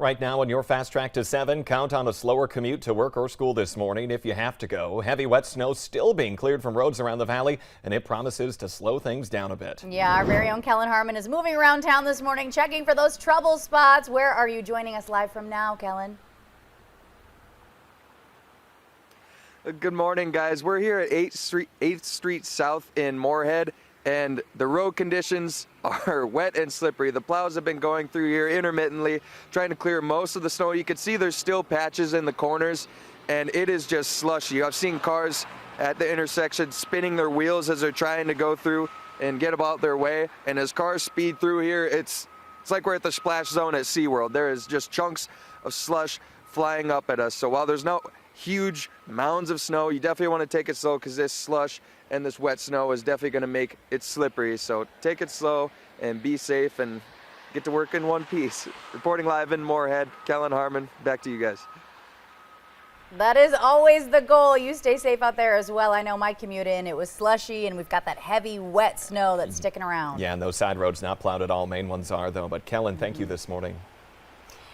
Right now on your Fast Track to 7, count on a slower commute to work or school this morning if you have to go. Heavy wet snow still being cleared from roads around the valley, and it promises to slow things down a bit. Yeah, our very own Kellen Harmon is moving around town this morning, checking for those trouble spots. Where are you joining us live from now, Kellen? Good morning, guys. We're here at 8th Street South in Moorhead, and the road conditions are wet and slippery. The plows have been going through here intermittently, trying to clear most of the snow. You can see there's still patches in the corners, and it is just slushy. I've seen cars at the intersection spinning their wheels as they're trying to go through and get about their way. And as cars speed through here, it's like we're at the splash zone at SeaWorld. There is just chunks of slush flying up at us. So while there's no huge mounds of snow, you definitely want to take it slow because this slush and this wet snow is definitely going to make it slippery. So take it slow and be safe and get to work in one piece. Reporting live in Moorhead, Kellen Harmon, back to you guys. That is always the goal. You stay safe out there as well. I know my commute in, it was slushy, and we've got that heavy, wet snow that's sticking around. Yeah, and those side roads not plowed at all. Main ones are, though. But Kellen, thank you this morning.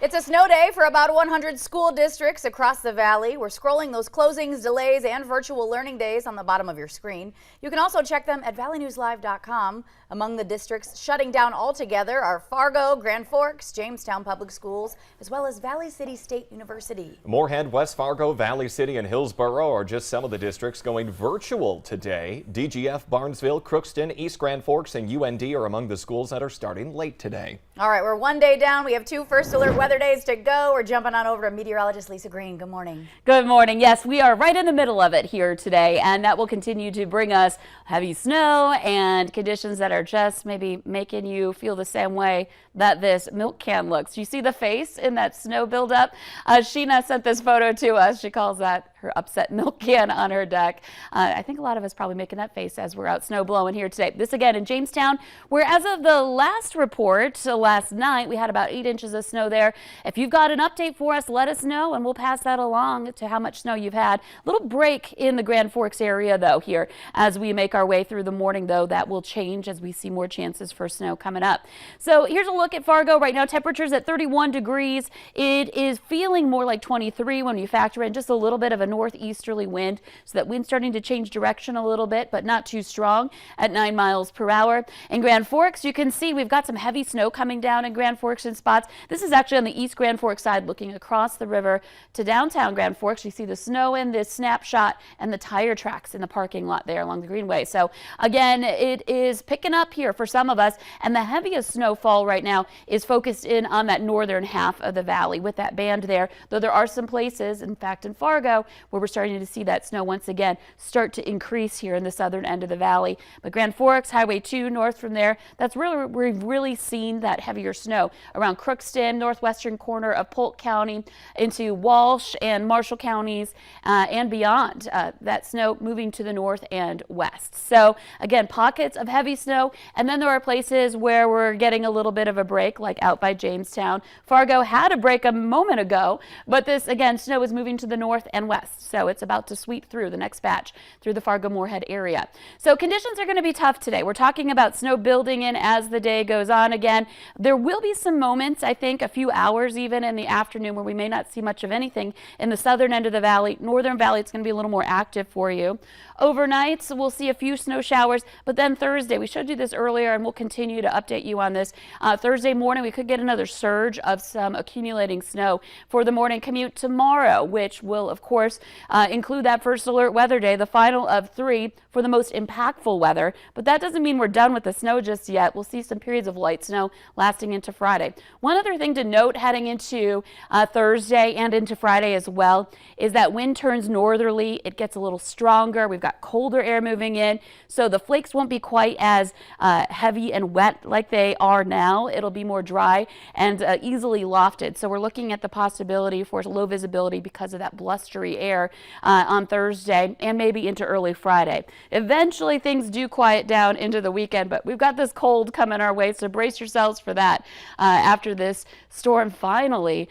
It's a snow day for about 100 school districts across the valley. We're scrolling those closings, delays, and virtual learning days on the bottom of your screen. You can also check them at valleynewslive.com. Among the districts shutting down altogether are Fargo, Grand Forks, Jamestown Public Schools, as well as Valley City State University. Moorhead, West Fargo, Valley City, and Hillsboro are just some of the districts going virtual today. DGF, Barnesville, Crookston, East Grand Forks, and UND are among the schools that are starting late today. All right, we're one day down. We have 2 first alert weather days to go. We're jumping on over to meteorologist Lisa Green. Good morning. Good morning. Yes, we are right in the middle of it here today, and that will continue to bring us heavy snow and conditions that are just maybe making you feel the same way that this milk can looks. You see the face in that snow buildup? Sheena sent this photo to us. She calls that her upset milk can on her deck. I think a lot of us probably making that face as we're out snow blowing here today. This again in Jamestown, where as of the last report last night, we had about 8 inches of snow there. If you've got an update for us, let us know and we'll pass that along to how much snow you've had. A little break in the Grand Forks area though here as we make our way through the morning, though that will change as we see more chances for snow coming up. So here's a look at Fargo right now. Temperatures at 31 degrees. It is feeling more like 23 when you factor in just a little bit of a northeasterly wind, so that wind's starting to change direction a little bit, but not too strong at 9 miles per hour. In Grand Forks, you can see we've got some heavy snow coming down in Grand Forks in spots. This is actually on the East Grand Forks side, looking across the river to downtown Grand Forks. You see the snow in this snapshot and the tire tracks in the parking lot there along the Greenway. So again, it is picking up here for some of us, and the heaviest snowfall right now is focused in on that northern half of the valley with that band there, though there are some places, in fact in Fargo, where we're starting to see that snow once again start to increase here in the southern end of the valley. But Grand Forks, Highway 2 north from there, that's really, we've really seen that heavier snow around Crookston, northwestern corner of Polk County into Walsh and Marshall counties and beyond. That snow moving to the north and west. So again, pockets of heavy snow, and then there are places where we're getting a little bit of a break, like out by Jamestown. Fargo had a break a moment ago, but this again, snow is moving to the north and west. So it's about to sweep through the next batch through the Fargo-Moorhead area. So conditions are going to be tough today. We're talking about snow building in as the day goes on. Again, there will be some moments, I think a few hours even in the afternoon, where we may not see much of anything in the southern end of the valley. Northern valley, it's going to be a little more active for you. Overnight, we'll see a few snow showers, but then Thursday, we showed you this earlier and we'll continue to update you on this. Thursday morning, we could get another surge of some accumulating snow for the morning commute tomorrow, which will, of course, include that first alert weather day, the final of 3 for the most impactful weather. But that doesn't mean we're done with the snow just yet. We'll see some periods of light snow lasting into Friday. One other thing to note heading into Thursday and into Friday as well is that wind turns northerly. It gets a little stronger. We've got colder air moving in, so the flakes won't be quite as heavy and wet like they are now. It'll be more dry and easily lofted. So we're looking at the possibility for low visibility because of that blustery air. there on Thursday and maybe into early Friday. Eventually things do quiet down into the weekend, but we've got this cold coming our way, so brace yourselves for that after this storm finally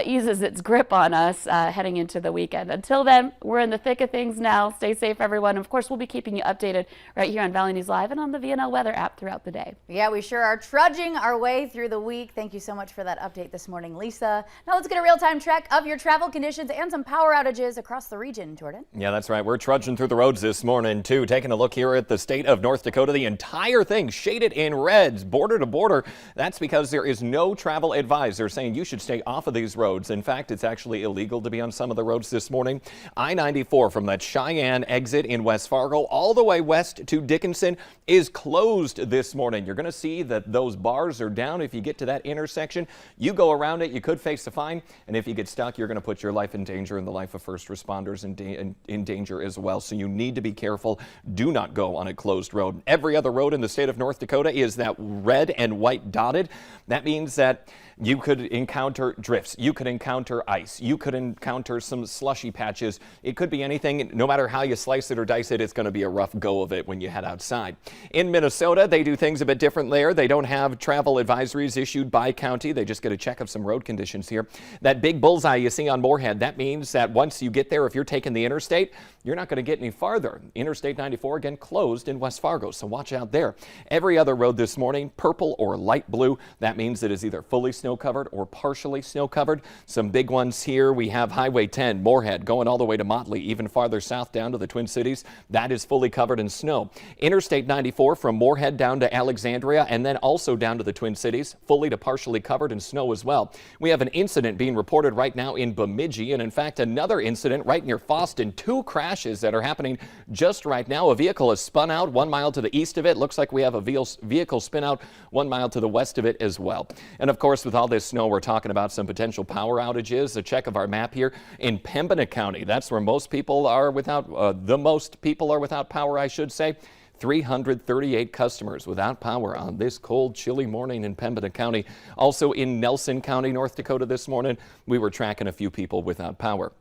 eases its grip on us heading into the weekend. Until then, we're in the thick of things now. Stay safe, everyone. Of course, we'll be keeping you updated right here on Valley News Live and on the VNL Weather app throughout the day. Yeah, we sure are trudging our way through the week. Thank you so much for that update this morning, Lisa. Now let's get a real-time check of your travel conditions and some power outages across the region, Jordan. Yeah, that's right. We're trudging through the roads this morning, too. Taking a look here at the state of North Dakota, the entire thing shaded in reds, border to border. That's because there is no travel advised. They're saying you should stay off of these roads. In fact, it's actually illegal to be on some of the roads this morning. I-94 from that Cheyenne exit in West Fargo all the way west to Dickinson is closed this morning. You're going to see that those bars are down. If you get to that intersection, you go around it, you could face a fine. And if you get stuck, you're going to put your life in danger and the life of first responders in danger as well. So you need to be careful. Do not go on a closed road. Every other road in the state of North Dakota is that red and white dotted. That means that you could encounter drifts, you could encounter ice, you could encounter some slushy patches. It could be anything. No matter how you slice it or dice it, it's going to be a rough go of it when you head outside. In Minnesota, they do things a bit different there. They don't have travel advisories issued by county. They just get a check of some road conditions here. That big bullseye you see on Moorhead, that means that once you get there, if you're taking the interstate, you're not going to get any farther. Interstate 94 again closed in West Fargo, so watch out there. Every other road this morning, purple or light blue. That means it is either fully snow covered or partially snow covered. Some big ones here. We have Highway 10, Moorhead, going all the way to Motley, even farther south down to the Twin Cities. That is fully covered in snow. Interstate 94 from Moorhead down to Alexandria and then also down to the Twin Cities, fully to partially covered in snow as well. We have an incident being reported right now in Bemidji, and in fact another incident right near Foston. Two crashes that are happening just right now. A vehicle has spun out 1 mile to the east of it. Looks like we have a vehicle spin out 1 mile to the west of it as well. And of course, with all this snow, we're talking about some potential power outages. A check of our map here in Pembina County. That's where most people are without, the most people are without power, I should say. 338 customers without power on this cold, chilly morning in Pembina County. Also in Nelson County, North Dakota this morning, we were tracking a few people without power.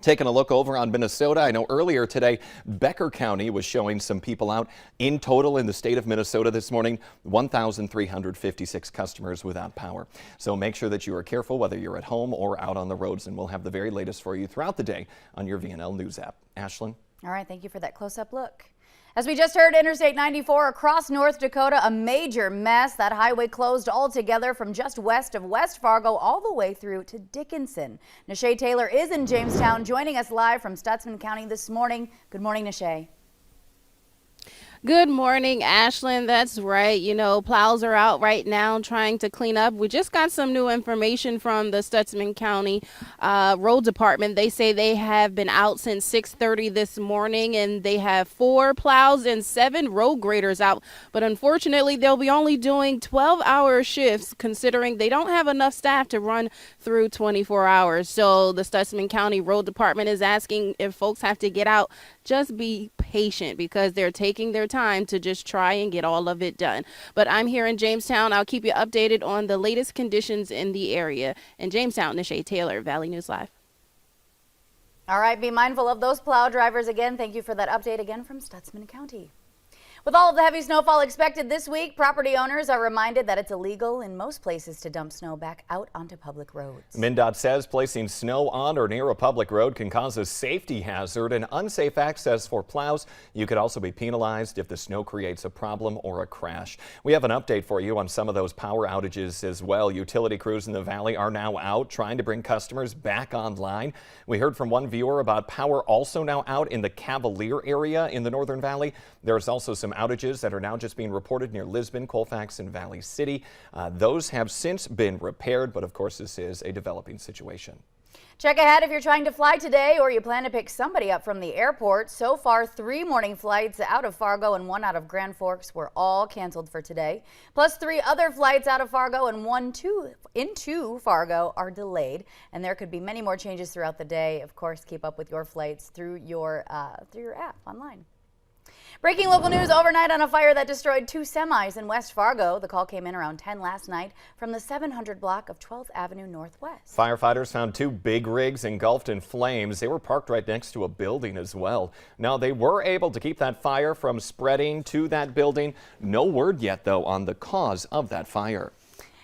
Taking a look over on Minnesota, I know earlier today, Becker County was showing some people out. In total in the state of Minnesota this morning, 1,356 customers without power. So make sure that you are careful whether you're at home or out on the roads, and we'll have the very latest for you throughout the day on your VNL News app. Ashlyn? All right, thank you for that close-up look. As we just heard, Interstate 94 across North Dakota, a major mess. That highway closed altogether from just west of West Fargo all the way through to Dickinson. Nishay Taylor is in Jamestown, joining us live from Stutsman County this morning. Good morning, Nishay. Good morning, Ashlyn. That's right. You know, plows are out right now trying to clean up. We just got some new information from the Stutsman County Road Department. They say they have been out since 6:30 this morning, and they have 4 plows and 7 road graders out. But unfortunately, they'll be only doing 12-hour shifts, considering they don't have enough staff to run through 24 hours. So the Stutsman County Road Department is asking if folks have to get out, just be patient, because they're taking their time to just try and get all of it done. But I'm here in Jamestown. I'll keep you updated on the latest conditions in the area. In Jamestown, Nishay Taylor, Valley News Live. All right, be mindful of those plow drivers again. Thank you for that update again from Stutsman County. With all of the heavy snowfall expected this week, property owners are reminded that it's illegal in most places to dump snow back out onto public roads. MnDOT says placing snow on or near a public road can cause a safety hazard and unsafe access for plows. You could also be penalized if the snow creates a problem or a crash. We have an update for you on some of those power outages as well. Utility crews in the valley are now out trying to bring customers back online. We heard from one viewer about power also now out in the Cavalier area in the Northern Valley. There's also some outages that are now just being reported near Lisbon, Colfax, and Valley City. Those have since been repaired, but of course this is a developing situation. Check ahead if you're trying to fly today or you plan to pick somebody up from the airport. So far, 3 morning flights out of Fargo and 1 out of Grand Forks were all canceled for today. Plus 3 other flights out of Fargo and 1 into Fargo are delayed. And there could be many more changes throughout the day. Of course, keep up with your flights through your app online. Breaking local news overnight on a fire that destroyed 2 semis in West Fargo. The call came in around 10 last night from the 700 block of 12th Avenue Northwest. Firefighters found 2 big rigs engulfed in flames. They were parked right next to a building as well. Now, they were able to keep that fire from spreading to that building. No word yet, though, on the cause of that fire.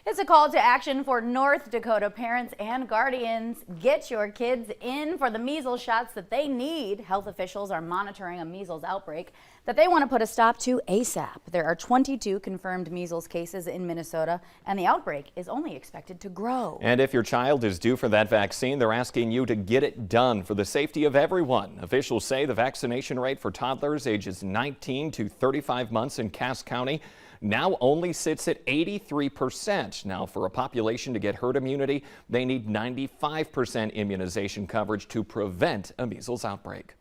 It's a call to action for North Dakota parents and guardians. Get your kids in for the measles shots that they need. Health officials are monitoring a measles outbreak that they want to put a stop to ASAP. There are 22 confirmed measles cases in Minnesota, and the outbreak is only expected to grow. And if your child is due for that vaccine, they're asking you to get it done for the safety of everyone. Officials say the vaccination rate for toddlers ages 19 to 35 months in Cass County now only sits at 83%. Now, for a population to get herd immunity, they need 95% immunization coverage to prevent a measles outbreak.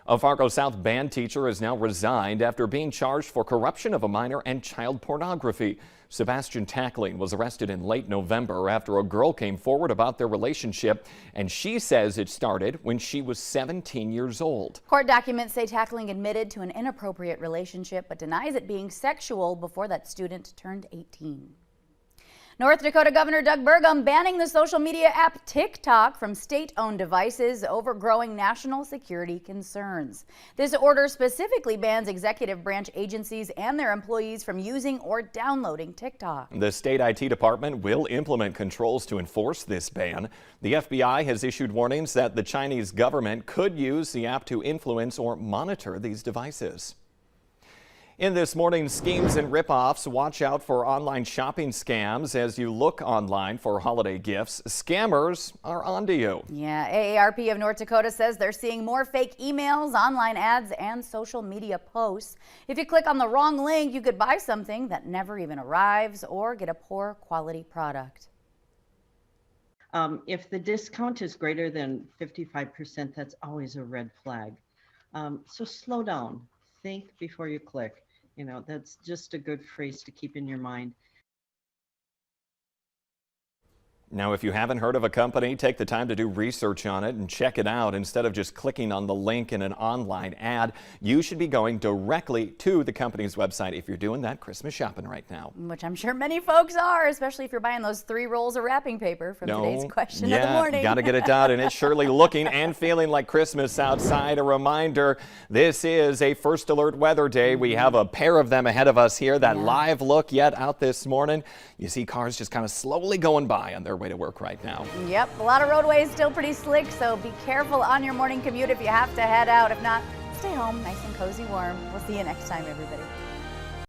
A Fargo South band teacher is now resigned after being charged for corruption of a minor and child pornography. Sebastian Tackling was arrested in late November after a girl came forward about their relationship, and she says it started when she was 17 years old. Court documents say Tackling admitted to an inappropriate relationship but denies it being sexual before that student turned 18. North Dakota Governor Doug Burgum banning the social media app TikTok from state-owned devices over growing national security concerns. This order specifically bans executive branch agencies and their employees from using or downloading TikTok. The state IT department will implement controls to enforce this ban. The FBI has issued warnings that the Chinese government could use the app to influence or monitor these devices. In this morning's schemes and ripoffs, watch out for online shopping scams as you look online for holiday gifts. Scammers are onto you. Yeah, AARP of North Dakota says they're seeing more fake emails, online ads, and social media posts. If you click on the wrong link, you could buy something that never even arrives or get a poor quality product. If the discount is greater than 55%, that's always a red flag. So slow down, think before you click. You know, that's just a good phrase to keep in your mind. Now, if you haven't heard of a company, take the time to do research on it and check it out. Instead of just clicking on the link in an online ad, you should be going directly to the company's website if you're doing that Christmas shopping right now. Which I'm sure many folks are, especially if you're buying those 3 rolls of wrapping paper from today's question of the morning. Got to get it done, and it's surely looking and feeling like Christmas outside. A reminder, this is a First Alert weather day. We have a pair of them ahead of us here. That live look yet out this morning. You see cars just kind of slowly going by on their way to work right now. Yep, a lot of roadways still pretty slick, so be careful on your morning commute if you have to head out. If not, stay home nice and cozy warm. We'll see you next time, everybody.